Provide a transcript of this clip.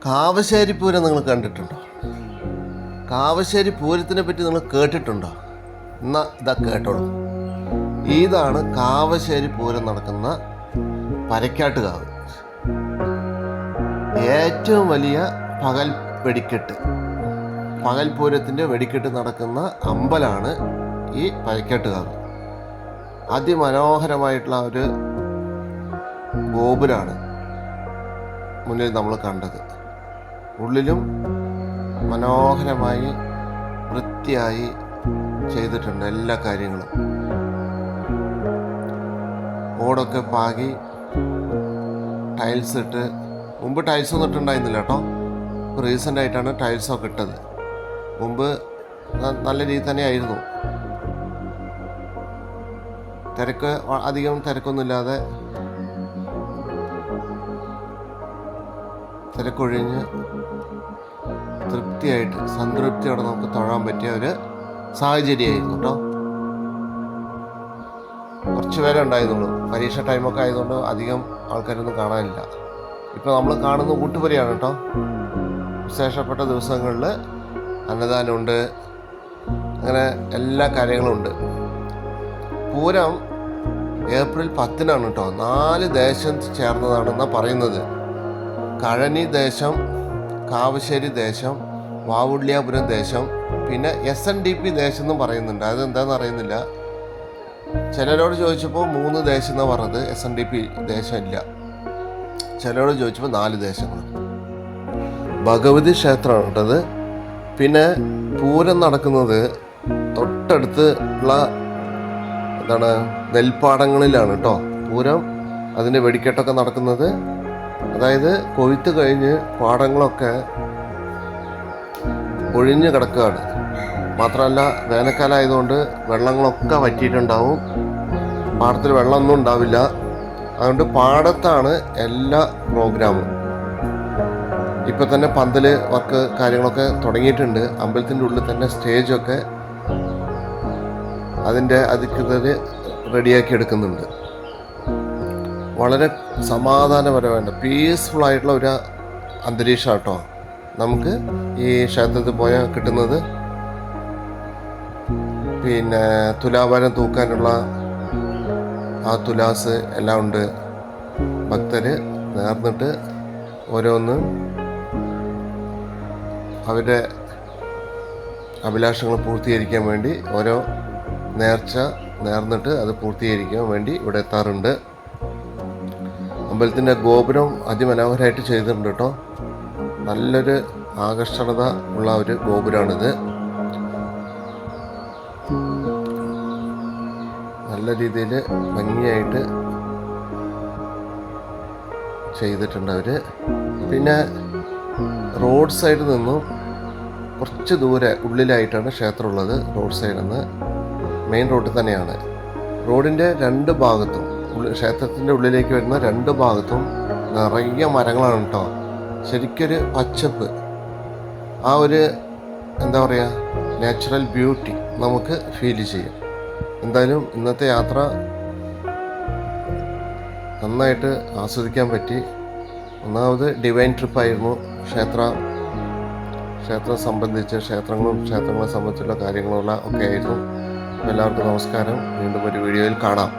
കാവശ്ശേരി പൂരം നിങ്ങൾ കണ്ടിട്ടുണ്ടോ? കാവശ്ശേരി പൂരത്തിനെ പറ്റി നിങ്ങൾ കേട്ടിട്ടുണ്ടോ? എന്നാൽ ഇതാ കേട്ടോളൂ. ഇതാണ് കാവശ്ശേരി പൂരം നടക്കുന്ന പരക്കാട്ടുകാവ്. ഏറ്റവും വലിയ പകൽ വെടിക്കെട്ട്, പകൽ പൂരത്തിൻ്റെ വെടിക്കെട്ട് നടക്കുന്ന അമ്പലമാണ് ഈ പരക്കാട്ടുകാവ്. അതിമനോഹരമായിട്ടുള്ള ഒരു ഗോപുരമാണ് മുന്നിൽ നമ്മൾ കണ്ടത്. ഉള്ളിലും മനോഹരമായി വൃത്തിയായി ചെയ്തിട്ടുണ്ട് എല്ലാ കാര്യങ്ങളും. ഓടൊക്കെ പാകി ടൈൽസ് ഇട്ട്, മുമ്പ് ടൈൽസ് ഒന്നും ഇട്ടുണ്ടായിരുന്നില്ല കേട്ടോ. ഇപ്പോൾ റീസെൻ്റ് ആയിട്ടാണ് ടൈൽസൊക്കെ ഇട്ടത്. മുമ്പ് നല്ല രീതിയിൽ തന്നെയായിരുന്നു. അധികം തിരക്കൊന്നുമില്ലാതെ തിരക്കൊഴിഞ്ഞ് തൃപ്തിയായിട്ട് സംതൃപ്തിയോടെ നമുക്ക് തൊഴാൻ പറ്റിയ ഒരു സാഹചര്യമായിരുന്നു കേട്ടോ. കുറച്ച് പേരെ ഉണ്ടായിരുന്നുള്ളൂ. പരീക്ഷ ടൈമൊക്കെ ആയതുകൊണ്ട് അധികം ആൾക്കാരൊന്നും കാണാനില്ല. ഇപ്പോൾ നമ്മൾ കാണുന്ന കൂട്ടുപരിയാണ് കേട്ടോ. വിശേഷപ്പെട്ട ദിവസങ്ങളിൽ അന്നദാനമുണ്ട്, അങ്ങനെ എല്ലാ കാര്യങ്ങളും ഉണ്ട്. പൂരം ഏപ്രിൽ 10-നാണ് കേട്ടോ. 4 ദേശം ചേർന്നതാണെന്നാണ് പറയുന്നത്. കഴനി ദേശം, കാവശ്ശേരി ദേശം, വാവുള്ളിയാപുരം ദേശം, പിന്നെ SNDP ദേശം എന്നും പറയുന്നുണ്ട്. അതെന്താണെന്ന് അറിയുന്നില്ല. ചിലരോട് ചോദിച്ചപ്പോൾ 3 ദേശം എന്നാണ് പറഞ്ഞത്. SNDP ദേശം ഇല്ല. ചിലരോട് ചോദിച്ചപ്പോൾ 4 ദേശങ്ങൾ. ഭഗവതി ക്ഷേത്രമാണ് കേട്ടത്. പിന്നെ പൂരം നടക്കുന്നത് തൊട്ടടുത്ത് ഉള്ള നെൽപ്പാടങ്ങളിലാണ് കേട്ടോ. പൂരം അതിൻ്റെ വെടിക്കെട്ടൊക്കെ നടക്കുന്നത്. അതായത് കൊയ്ത്ത് കഴിഞ്ഞ് പാടങ്ങളൊക്കെ ഒഴിഞ്ഞു കിടക്കുകയാണ്. മാത്രമല്ല വേനൽക്കാലം ആയതുകൊണ്ട് വെള്ളങ്ങളൊക്കെ വറ്റിയിട്ടുണ്ടാവും. പാടത്തിൽ വെള്ളമൊന്നും ഉണ്ടാവില്ല. അതുകൊണ്ട് പാടത്താണ് എല്ലാ പ്രോഗ്രാമും. ഇപ്പം തന്നെ പന്തൽ വർക്ക് കാര്യങ്ങളൊക്കെ തുടങ്ങിയിട്ടുണ്ട്. അമ്പലത്തിൻ്റെ ഉള്ളിൽ തന്നെ സ്റ്റേജൊക്കെ അതിൻ്റെ അധികൃതർ റെഡിയാക്കി എടുക്കുന്നുണ്ട്. വളരെ സമാധാനപരമായിട്ട് പീസ്ഫുള്ളായിട്ടുള്ള ഒരു അന്തരീക്ഷം കേട്ടോ നമുക്ക് ഈ ക്ഷേത്രത്തിൽ പോയാൽ കിട്ടുന്നത്. പിന്നെ തുലാഭാരം തൂക്കാനുള്ള ആ തുലാസ് എല്ലാം ഉണ്ട്. ഭക്തർ നേർന്നിട്ട് ഓരോന്ന് അവരുടെ അഭിലാഷങ്ങൾ പൂർത്തീകരിക്കാൻ വേണ്ടി ഓരോ നേർച്ച നേർന്നിട്ട് അത് പൂർത്തീകരിക്കാൻ വേണ്ടി ഇവിടെ എത്താറുണ്ട്. അമ്പലത്തിൻ്റെ ഗോപുരം അതിമനോഹരമായിട്ട് ചെയ്തിട്ടുണ്ട് കേട്ടോ. നല്ലൊരു ആകർഷണത ഉള്ള ഒരു ഗോപുരമാണിത്. നല്ല രീതിയിൽ ഭംഗിയായിട്ട് ചെയ്തിട്ടുണ്ട് അവർ. പിന്നെ റോഡ് സൈഡിൽ നിന്നും കുറച്ച് ദൂരെ ഉള്ളിലായിട്ടാണ് ക്ഷേത്രം ഉള്ളത്. റോഡ് സൈഡിൽ നിന്ന് മെയിൻ റോഡിൽ തന്നെയാണ്. റോഡിൻ്റെ 2 ഭാഗത്തും ക്ഷേത്രത്തിൻ്റെ ഉള്ളിലേക്ക് വരുന്ന 2 ഭാഗത്തും നിറയെ മരങ്ങളാണ് കേട്ടോ. ശരിക്കൊരു പച്ചപ്പ്, ആ ഒരു എന്താ പറയുക, നാച്ചുറൽ ബ്യൂട്ടി നമുക്ക് ഫീൽ ചെയ്യും. എന്തായാലും ഇന്നത്തെ യാത്ര നന്നായിട്ട് ആസ്വദിക്കാൻ പറ്റി. ഒന്നാമത് ഡിവൈൻ ട്രിപ്പായിരുന്നു. ക്ഷേത്രം സംബന്ധിച്ച് ക്ഷേത്രങ്ങളെ സംബന്ധിച്ചുള്ള കാര്യങ്ങളുള്ള ഒക്കെ ആയിരുന്നു. എല്ലാവർക്കും നമസ്കാരം. വീണ്ടും ഒരു വീഡിയോയിൽ കാണാം.